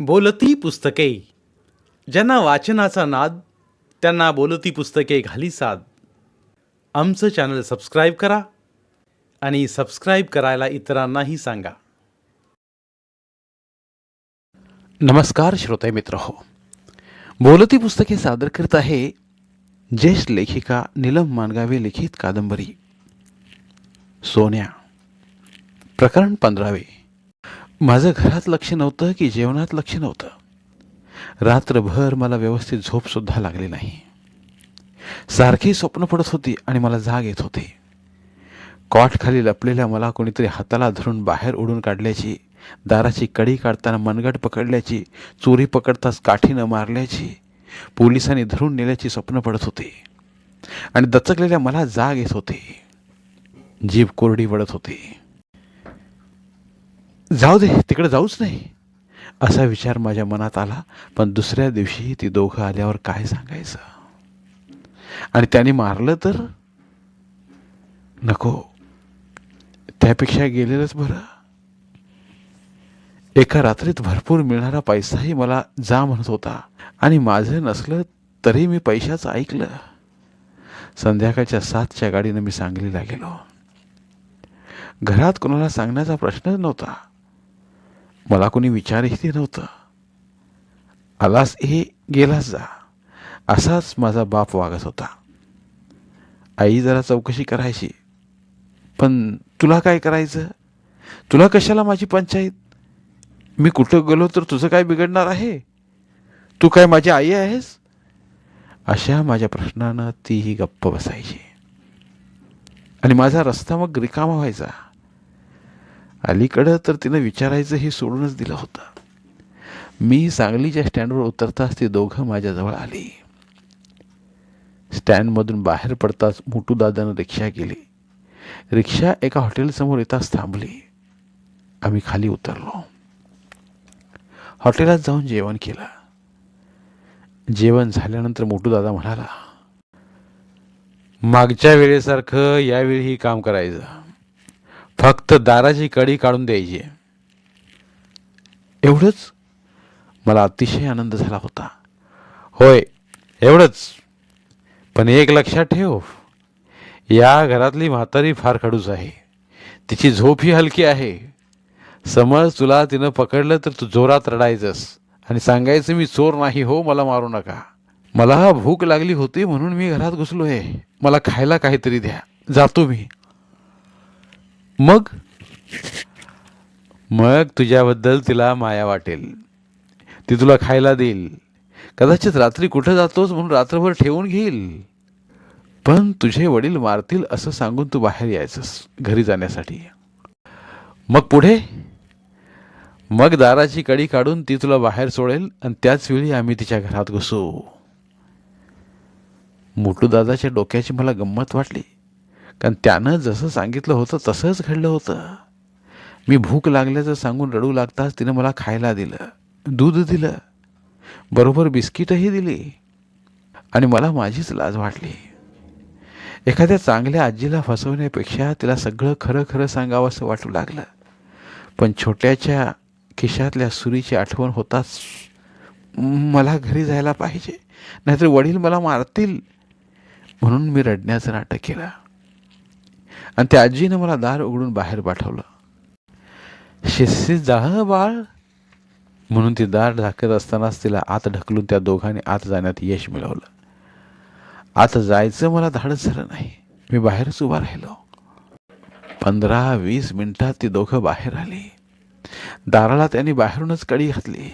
बोलती पुस्तके. ज्यांना वाचनाचा नाद त्यांना बोलती पुस्तके घाली साद. आमचं चॅनल सबस्क्राईब करा आणि सबस्क्राईब करायला इतरांनाही सांगा. नमस्कार श्रोते मित्र हो, बोलती पुस्तके सादर करत आहे ज्येष्ठ लेखिका नीलम मानगावे लिखित कादंबरी सोन्या, प्रकरण 15. माझं घरात लक्ष नव्हतं की जेवणात लक्ष नव्हतं. रात्रभर मला व्यवस्थित झोपसुद्धा लागली नाही. सारखी स्वप्न पडत होती आणि मला जाग येत होती. कॉट खाली लपलेल्या मला कोणीतरी हाताला धरून बाहेर ओढून काढल्याची, दाराची कडी काढताना मनगट पकडल्याची, चोरी पकडताच काठीनं मारल्याची, पोलिसांनी धरून नेल्याची स्वप्न पडत होती आणि दचकलेल्या मला जाग येत होती. जीभ कोरडी पडत होती. जाऊ दे, तिकडे जाऊच नाही असा विचार माझ्या मनात आला. पण दुसऱ्या दिवशी ती दोघं आल्यावर काय सांगायचं? आणि त्याने मारलं तर नको, त्यापेक्षा गेलेलंच बरं. एका रात्रीत भरपूर मिळणारा पैसाही मला जा म्हणत होता आणि माझं नसलं तरी मी पैशाचं ऐकलं. संध्याकाळच्या 7च्या गाडीनं मी सांगलीला गेलो. घरात कोणाला सांगण्याचा प्रश्नच नव्हता. मला कोणी विचारही नव्हतं. आलास हे गेलास जा, असाच माझा बाप वागत होता. आई जरा चौकशी करायची, पण तुला काय करायचं? तुला कशाला माझी पंचायत? मी कुठं गेलो तर तुझं काय बिघडणार आहे? तू काय माझी आई आहेस? अशा माझ्या प्रश्नानं तीही गप्प बसायची आणि माझा रस्ता मग रिकामा व्हायचा. अलीकडं तर तिनं विचारायचं हे सोडूनच दिलं होतं. मी सांगलीच्या स्टँडवर उतरताच ती दोघं माझ्याजवळ आली. स्टँडमधून बाहेर पडताच मोटू दादानं रिक्षा केली. रिक्षा एका हॉटेलसमोर येताच थांबली. आम्ही खाली उतरलो. हॉटेलात जाऊन जेवण केलं. जेवण झाल्यानंतर मोटू दादा म्हणाला, मागच्या वेळेसारखं यावेळीही काम करायचं. फक्त दाराची कडी काढून द्यायची. एवढंच? मला अतिशय आनंद झाला होता. होय, एवढंच. पण एक लक्षात ठेव, या घरातली म्हातारी फार खडूस आहे. तिची झोप ही हलकी आहे. समज तुला तिनं पकडलं तर तू जोरात रडायचंस आणि सांगायचं, मी चोर नाही हो, मला मारू नका. मला भूक लागली होती म्हणून मी घरात घुसलोय. मला खायला काहीतरी द्या, जातो मी. मग तुझ्याबद्दल तिला माया वाटेल. ती तुला खायला देईल. कदाचित रात्री कुठं जातोस म्हणून रात्रभर ठेवून घेईल. पण तुझे वडील मारतील असं सांगून तू बाहेर यायचंस घरी जाण्यासाठी. मग पुढे? मग दाराची कडी काढून ती तुला बाहेर सोडेल आणि त्याच वेळी आम्ही तिच्या घरात घुसू. मोटू दादाच्या डोक्याची मला गंमत वाटली, कारण त्यानं जसं सांगितलं होतं तसंच घडलं होतं. मी भूक लागल्याचं सांगून रडू लागताच तिनं मला खायला दिलं, दूध दिलं, बरोबर बिस्किटही दिली आणि मला माझीच लाज वाटली. एखाद्या चांगल्या आजीला फसवण्यापेक्षा तिला सगळं खरं खरं सांगावं असं वाटू लागलं. पण छोट्याच्या खिशातल्या सुरीची आठवण होताच मला घरी जायला पाहिजे, नाहीतर वडील मला मारतील म्हणून मी रडण्याचं नाटक केलं आणि त्या आजीनं मला दार उघडून बाहेर पाठवलं. शिस्तीत जा बाळ म्हणून ती दार झाकत असतानाच तिला आत ढकलून त्या दोघांनी आत जाण्यात यश मिळवलं. आत जायचं मला धाडस झालं नाही. मी बाहेरच उभा राहिलो. 15-20 मिनिटात ती दोघं बाहेर आली. दाराला त्यांनी बाहेरूनच कडी घातली.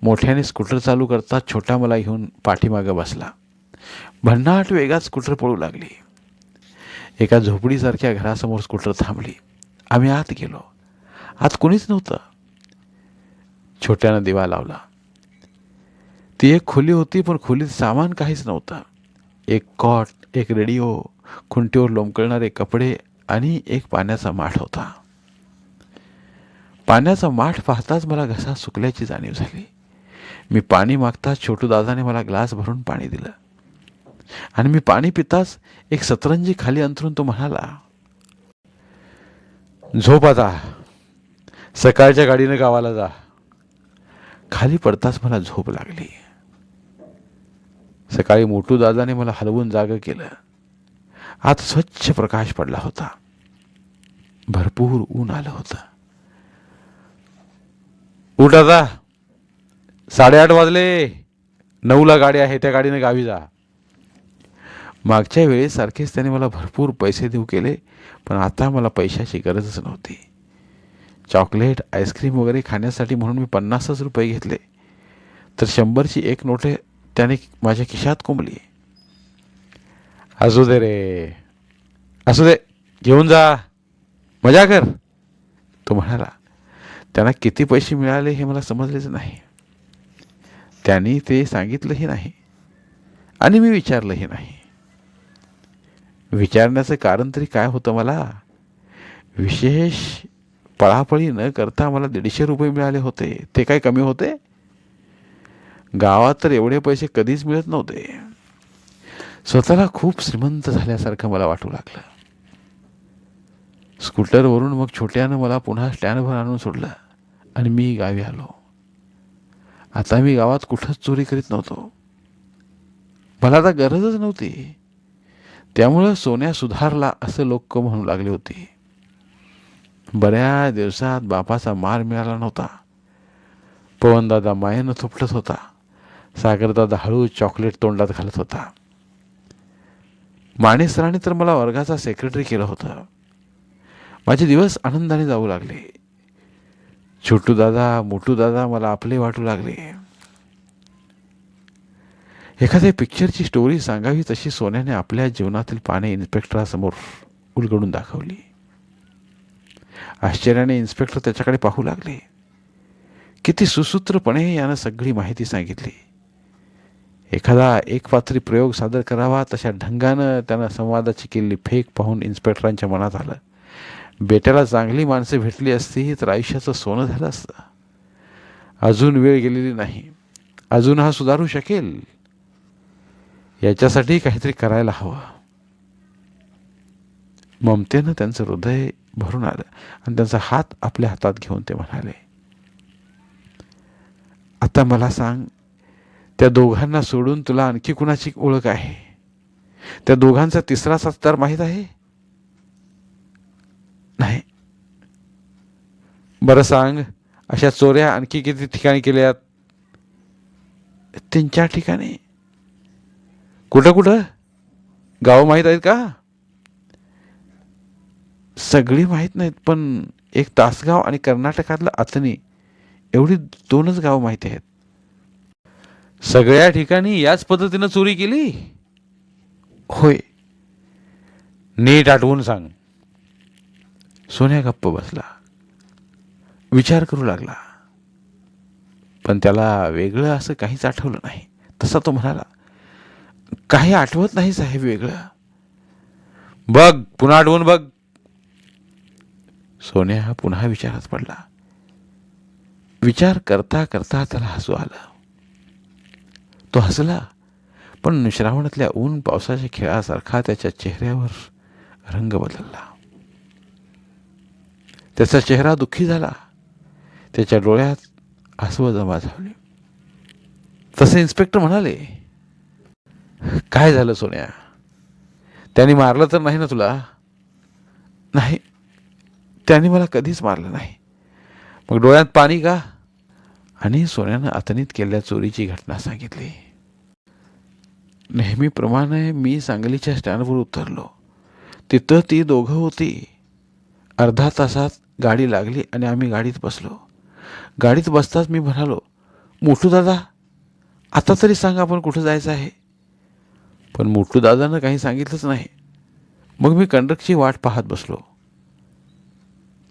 मोठ्याने स्कूटर चालू करतात छोटा मला घेऊन पाठीमागं बसला. भन्नाट वेगात स्कूटर पळू लागली. एका झोपडीसारख्या घरासमोर स्कूटर थांबली. आम्ही आत गेलो. आत कोणीच नव्हतं. छोट्यानं दिवा लावला. ती एक खोली होती, पण खोलीत सामान काहीच नव्हतं. एक कॉट, एक रेडिओ, खुंटीवर लोंबकळणारे कपडे आणि एक पाण्याचा माठ होता. पाण्याचा माठ पाहताच मला घसा सुकल्याची जाणीव झाली. मी पाणी मागताच छोटू दादाने मला ग्लास भरून पाणी दिलं आणि मी पाणी पिताच एक सतरंजी खाली अंथरून तो म्हणाला, झोप आता, सकाळच्या गाडीनं गावाला जा. खाली पडताच मला झोप लागली. सकाळी मोटू दादाने मला हलवून जागं केलं. आत स्वच्छ प्रकाश पडला होता. भरपूर ऊन आलं होतं. उठ आता, 8:30 वाजले. 9ला गाडी आहे, त्या गाडीने गावी जा. मागच्या वेळेसारखेच त्याने मला भरपूर पैसे देऊ केले, पण आता मला पैशाची गरजच नव्हती. चॉकलेट, आईस्क्रीम वगैरे खाण्यासाठी म्हणून मी 50च रुपये घेतले, तर 100ची एक नोट त्याने माझ्या खिशात कोंबली. असू दे रे, असू दे, घेऊन जा, मजा कर, तो म्हणाला. त्यांना किती पैसे मिळाले हे मला समजलेच नाही. त्यांनी ते सांगितलंही नाही आणि मी विचारलंही नाही. विचारण्याचं कारण तरी काय होतं मला? विशेष पळापळी न करता मला 150 रुपये मिळाले होते. ते काय कमी होते? गावात तर एवढे पैसे कधीच मिळत नव्हते. स्वतःला खूप श्रीमंत झाल्यासारखं मला वाटू लागलं. स्कूटरवरून मग छोट्यानं मला पुन्हा स्टँडवर आणून सोडलं आणि मी गावी आलो. आता मी गावात कुठंच चोरी करीत नव्हतो. मला आता गरजच नव्हती. त्यामुळं सोन्या सुधारला असं लोक म्हणू लागले होते. बऱ्याच दिवसात बापाचा मार मिळाला नव्हता. पवनदादा मायेनं थोपटत होता. सागरदादा हळू चॉकलेट तोंडात घालत होता. माने सरांनी तर मला वर्गाचा सेक्रेटरी केलं होतं. माझे दिवस आनंदाने जाऊ लागले. छोटू दादा, मोटू दादा मला आपले वाटू लागले. एखाद्या पिक्चरची स्टोरी सांगावी तशी सोन्याने आपल्या जीवनातील पाने इन्स्पेक्टरासमोर उलगडून दाखवली. आश्चर्याने इन्स्पेक्टर त्याच्याकडे पाहू लागले. किती सुसूत्रपणे यानं सगळी माहिती सांगितली. एखादा एकपात्री प्रयोग सादर करावा तशा ढंगानं त्यानं संवादाची केलेली फेक पाहून इन्स्पेक्टरांच्या मनात आलं, बेट्याला चांगली माणसं भेटली असती तर आयुष्याचं सोनं झालं असतं. अजून वेळ गेलेली नाही. अजून हा सुधारू शकेल. याच्यासाठी काहीतरी करायला हवं. ममतेनं त्यांचं हृदय भरून आलं आणि त्यांचा हात आपल्या हातात घेऊन ते म्हणाले, आता मला सांग, त्या दोघांना सोडून तुला आणखी कुणाची ओळख आहे? त्या दोघांचा तिसरा साथीदार माहीत आहे? नाही. बरं सांग, अशा चोऱ्या आणखी किती ठिकाणी केल्यात? 3-4 ठिकाणी. कुठं कुठं? गावं माहीत आहेत का? सगळी माहीत नाहीत, पण एक तासगाव आणि कर्नाटकातलं अथनी, एवढी 2च गावं माहिती आहेत. सगळ्या ठिकाणी याच पद्धतीनं चोरी केली? होय. नीट आठवून सांग. सोन्या गप्प बसला. विचार करू लागला. पण त्याला वेगळं असं काहीच आठवलं नाही. तसा तो म्हणाला, काही आठवत नाही साहेब वेगळं. बघ, पुन्हा आठवून बघ. सोन्या पुन्हा विचारात पडला. विचार करता करता त्याला हसू आलं. तो हसला, पण श्रावणातल्या ऊन पावसाच्या खेळासारखा त्याच्या चेहऱ्यावर रंग बदलला. त्याचा चेहरा दुःखी झाला. त्याच्या डोळ्यात आसवं जमा झाली. तसे इन्स्पेक्टर म्हणाले, काय झालं सोन्या? त्यांनी मारलं तर नाही ना तुला? नाही, त्यांनी मला कधीच मारलं नाही. मग डोळ्यात पाणी का? आणि सोन्यानं अतनीत केलेल्या चोरीची घटना सांगितली. नेहमीप्रमाणे मी सांगलीच्या स्टँडवर उतरलो. तिथं ती दोघं होती. अर्धा तासात गाडी लागली आणि आम्ही गाडीत बसलो. गाडीत बसताच मी म्हणालो, मोठू दादा, आता तरी सांग आपण कुठं जायचं आहे? पण मोठू दादानं काही सांगितलंच नाही. मग मी कंडक्टरची वाट पाहत बसलो.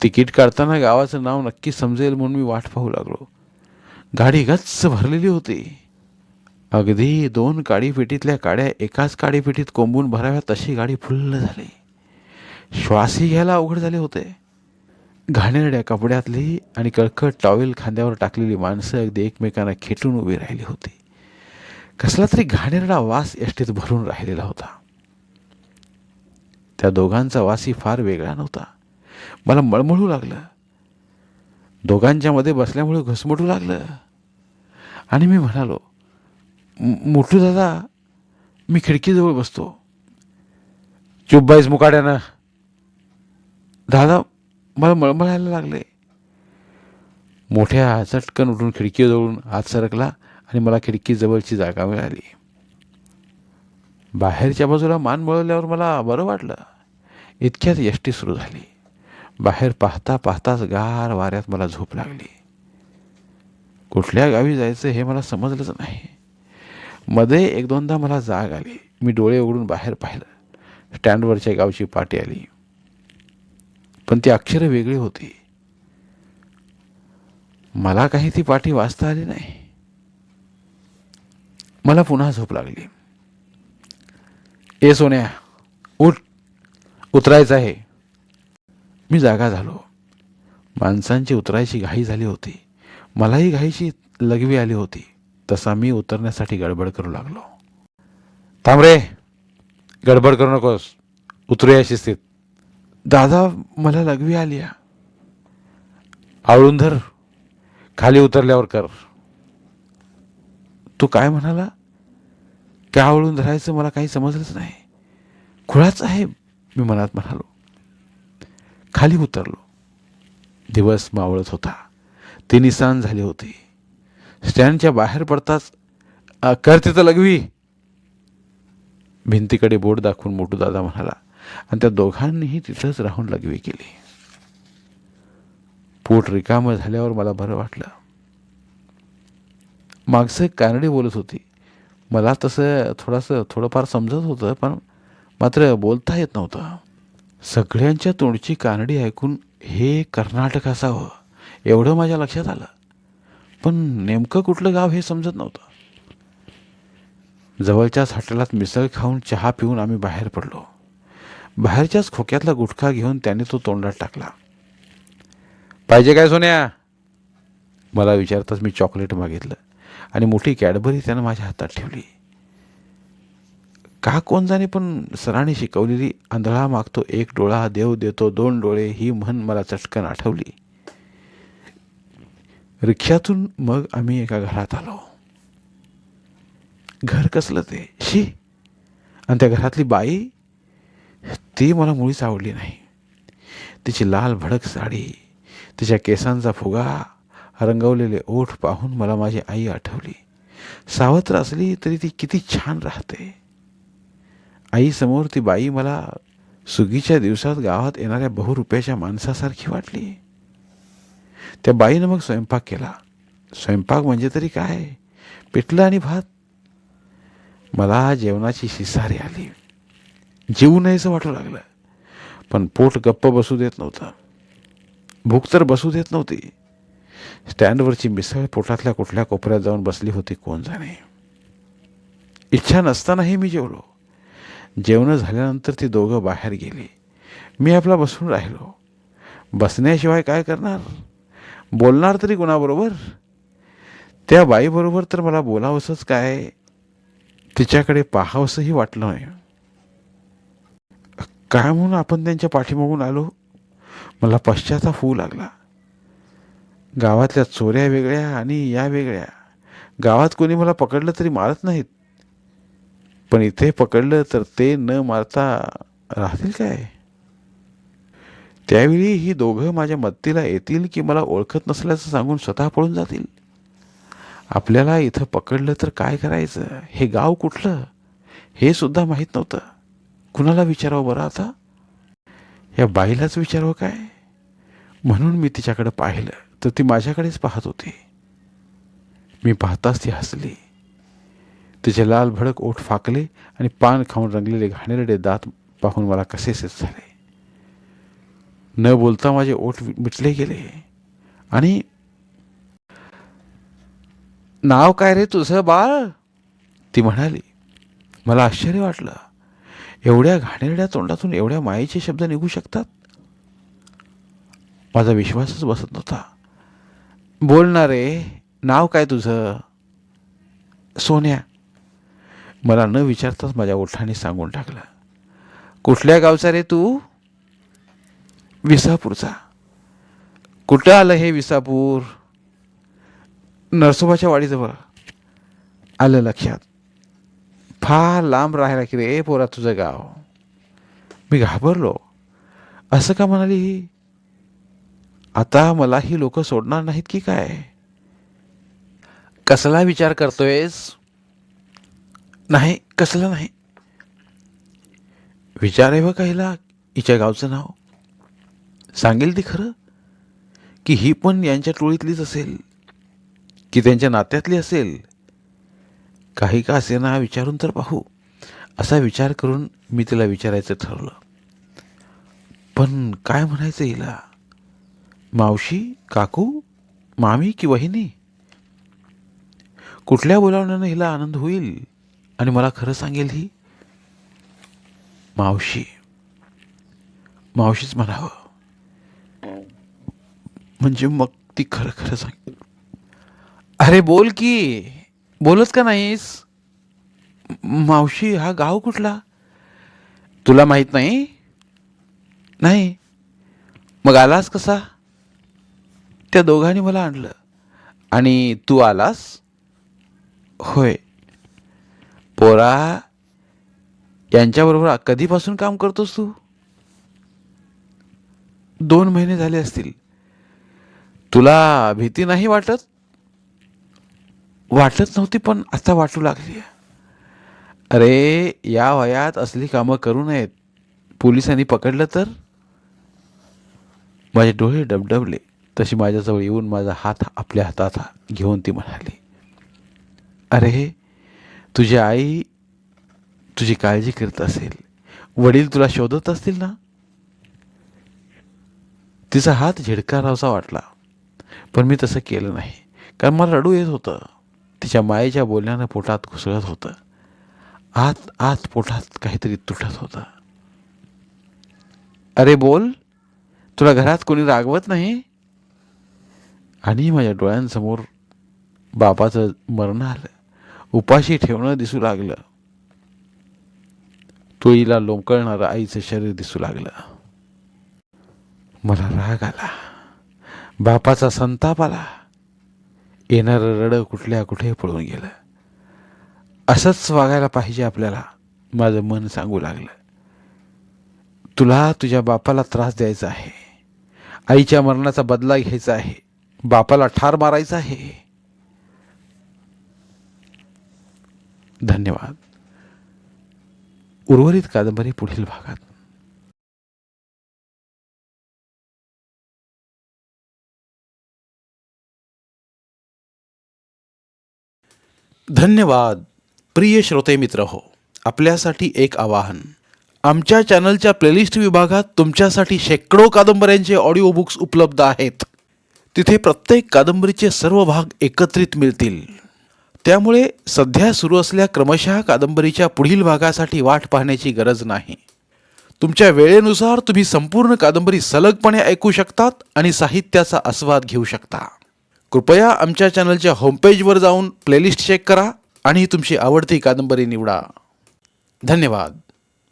तिकीट काढताना गावाचं नाव नक्की समजेल म्हणून मी वाट पाहू लागलो. गाडी गच्च भरलेली होती. अगदी 2 काडीपेटीतल्या काड्या एकाच काडीपेटीत कोंबून भराव्यात तशी गाडी फुल्ल झाली. श्वासही घ्यायला अवघड झाले होते. घाणेरड्या कपड्यातली आणि कळकट टॉवेल खांद्यावर टाकलेली माणसं अगदी एकमेकांना खेटून उभी राहिली होती. कसला तरी घाणेरडा वास एसटीत भरून राहिलेला होता. त्या दोघांचा वासही फार वेगळा नव्हता. मला मळमळू लागलं. दोघांच्या मध्ये बसल्यामुळे घसमटू लागलं. आणि मी म्हणालो, मोठू दादा, मी खिडकीजवळ बसतो." "चुप बाईस मुकाट्यानं." दादा मला मळमळायला लागले. मोठ्या चटकन उठून खिडकीजवळून आत सरकला आणि मला खिडकीजवळची जागा मिळाली. बाहेरच्या बाजूला मान वळवल्यावर मला बरं वाटलं. इतक्यात एसटी सुरू झाली. बाहेर पाहता पाहताच गार वाऱ्यात मला झोप लागली. कुठल्या गावी जायचं हे मला समजलंच नाही. मध्ये एक दोनदा मला जाग आली. मी डोळे उघडून बाहेर पाहिलं. स्टँडवरच्या गावची पाटी आली, पण ती अक्षरं वेगळी होती. मला काही ती पाटी वाचता आली नाही. मला पुन्हा झोप लागली. "ए सोन्या, उठ, उतरायचं आहे." मी जागा झालो. माणसांची उतरायची घाई झाली होती. मलाही घाईची लघवी आली होती. तसा मी उतरण्यासाठी गडबड करू लागलो. "थांब रे, गडबड करू नकोस, उतरूया शिस्तीत." "दादा, मला लघवी आली." "आवळून धर, खाली उतरल्यावर कर." "तू काय म्हणाला? काय आवळून धरायचं मला काही समजलंच नाही." "खुळाच आहे," मी मनात म्हणालो. खाली उतरलो. दिवस मावळत होता. ती सांज झाली होती. स्टँडच्या बाहेर पडताच, "कर तिथं लघवी." भिंतीकडे बोट दाखवून मोठू दादा म्हणाला आणि त्या दोघांनीही तिथंच राहून लघवी केली. पोट रिकामं झाल्यावर मला बरं वाटलं. मागचं एक कानडी बोलत होती. मला तसं थोडंफार समजत होतं, पण मात्र बोलता येत नव्हतं. सगळ्यांच्या तोंडची कानडी ऐकून हे कर्नाटक असावं एवढं माझ्या लक्षात आलं, पण नेमकं कुठलं गाव हे समजत नव्हतं. जवळच्याच हॉटेलात मिसळ खाऊन चहा पिऊन आम्ही बाहेर पडलो. बाहेरच्याच खोक्यातला गुटखा घेऊन त्याने तो तोंडात टाकला. "पाहिजे काय सोन्या?" मला विचारताच मी चॉकलेट मागितलं आणि मोठी कॅडबरी त्यानं माझ्या हातात ठेवली. का कोण जाणे, पण सरांनी शिकवलेली "आंधळा मागतो एक डोळा, देव देतो दोन डोळे" ही म्हण मला चटकन आठवली. रिक्षातून मग आम्ही एका घरात आलो. घर कसलं ते, शी! आणि त्या घरातली बाई, ती मला मुळीच आवडली नाही. तिची लाल भडक साडी, तिच्या केसांचा फुगा, रंगवलेले ओठ पाहून मला माझी आई आठवली. सावत्र असली तरी ती किती छान राहते. आईसमोर ती बाई मला सुगीच्या दिवसात गावात येणाऱ्या बहुरुपयाच्या माणसासारखी वाटली. त्या बाईनं मग स्वयंपाक केला. स्वयंपाक म्हणजे तरी काय, पिठलं आणि भात. मला जेवणाची शिसारी आली. जेवू नयेसं वाटू लागलं, पण पोट गप्प बसू देत नव्हतं. भूक तर बसू देत नव्हती. स्टँडवरची मिसळ पोटातल्या कुठल्या कोपऱ्यात जाऊन बसली होती कोण जाणे. इच्छा नसतानाही मी जेवलो. जेवण झाल्यानंतर ती दोघं बाहेर गेली. मी आपला बसून राहिलो. बसण्याशिवाय काय करणार, बोलणार तरी कोणाबरोबर? त्या बाईबरोबर तर मला बोलावंसंच काय, तिच्याकडे पाहावंसंही वाटलं नाही. काय म्हणून आपण त्यांच्या पाठीमागून आलो, मला पश्चाताप होऊ लागला. गावातल्या चोऱ्या वेगळ्या आणि या वेगळ्या. गावात कोणी मला पकडलं तरी मारत नाहीत, पण इथे पकडलं तर ते न मारता राहतील काय? त्यावेळी ही दोघं माझ्या मदतीला येतील की मला ओळखत नसल्याचं सांगून स्वतः पळून जातील? आपल्याला इथं पकडलं तर काय करायचं, हे गाव कुठलं हे सुद्धा माहीत नव्हतं. कुणाला विचारावं बरं आता? या बाईलाच विचारावं काय? म्हणून मी तिच्याकडे पाहिलं तर ती माझ्याकडेच पाहत होती. मी पाहताच ती हसली. तिचे लाल भडक ओठ फाकले आणि पान खाऊन रंगलेले घाणेरडे दात पाहून मला कसेसेच झाले. न बोलता माझे ओठ मिटले गेले. आणि "नाव काय रे तुझं बाळ?" ती म्हणाली. मला आश्चर्य वाटलं. एवढ्या घाणेरड्या तोंडातून एवढ्या मायेचे शब्द निघू शकतात? माझा विश्वासच बसत नव्हता. "बोलणारे, नाव काय तुझं?" "सोन्या." मला न विचारताच माझ्या ओठाने सांगून टाकलं. "कुठल्या गावचा रे तू?" "विसापूरचा." "कुठं आलं हे विसापूर?" "नरसोबाच्या वाडीजवळ." आलं लक्षात. फार लांब राहायला की रे पोरा तुझं गाव. मी घाबरलो. असं का म्हणाली ही? आता मला ही लोक सोडणार नाहीत की काय? कसला विचार करतोयस? नाही, कसला नाही. विचार आहे व काहीला हिच्या गावचं नाव. सांगेल ती खरं की ही पण यांच्या टोळीतलीच असेल, की त्यांच्या नात्यातली असेल. काही का असेना विचारून तर पाहू. असा विचार करून मी तिला विचारायचं ठरवलं. पण काय म्हणायचं हिला? मावशी, काकू, मामी की वहिनी? कुठल्या बोलावण्यानं हिला आनंद होईल आणि मला खरं सांगेल ही? मावशी, मावशीच म्हणावं. म्हणजे मग ती खरं खरं सांगेल. अरे बोल की, बोलत का नाहीस? मावशी, हा गाव कुठला? तुला माहित नाही? नाही. मग आलास कसा? त्या दोघांनी मला आणलं. आणि तू आलास? होय. पोरा, यांच्याबरोबर कधीपासून काम करतोस तू? 2 महिने झाले असतील. तुला भीती नाही वाटत? वाटत नव्हती पण आता वाटू लागली. अरे या वयात असली कामं करू नयेत. पोलिसांनी पकडलं तर? माझे डोळे डबडबले. तशी माझ्याजवळ येऊन माझा हात आपल्या हातात घेऊन ती म्हणाली, अरे तुझी आई तुझी काळजी करत असेल. वडील तुला शोधत असतील ना? तिचा हात झिडकारावसा वाटला. पण मी तसं केलं नाही, कारण मला रडू येत होतं. तिच्या मायेच्या बोलण्यानं पोटात घुसळत होतं. आत आत पोटात काहीतरी तुटत होतं. अरे बोल, तुला घरात कोणी रागवत नाही? आणि माझ्या डोळ्यांसमोर बापाचं मरण आलं. उपाशी ठेवणं दिसू लागलं. तुळीला लोंबकळणारं आईचं शरीर दिसू लागलं. मला राग आला, बापाचा संताप आला. येणारं रडं कुठल्या कुठे पळून गेलं. असंच वागायला पाहिजे आपल्याला, माझं मन सांगू लागलं. तुला तुझ्या बापाला त्रास द्यायचा आहे, आईच्या मरणाचा बदला घ्यायचा आहे, बापाला ठार मारायचा आहे. धन्यवाद. उर्वरित कादंबरी पुढील भागात. धन्यवाद. प्रिय श्रोते मित्र हो, आपल्यासाठी एक आवाहन. आमच्या चॅनलच्या प्लेलिस्ट विभागात तुमच्यासाठी शेकडो कादंबऱ्यांचे ऑडिओ बुक्स उपलब्ध आहेत. तिथे प्रत्येक कादंबरीचे सर्व भाग एकत्रित मिळतील. त्यामुळे सध्या सुरू असलेल्या क्रमशः कादंबरीच्या पुढील भागासाठी वाट पाहण्याची गरज नाही. तुमच्या वेळेनुसार तुम्ही संपूर्ण कादंबरी सलगपणे ऐकू शकतात आणि साहित्याचा आस्वाद घेऊ शकता. कृपया आमच्या चॅनलच्या होमपेजवर जाऊन प्लेलिस्ट चेक करा आणि तुमची आवडती कादंबरी निवडा. धन्यवाद.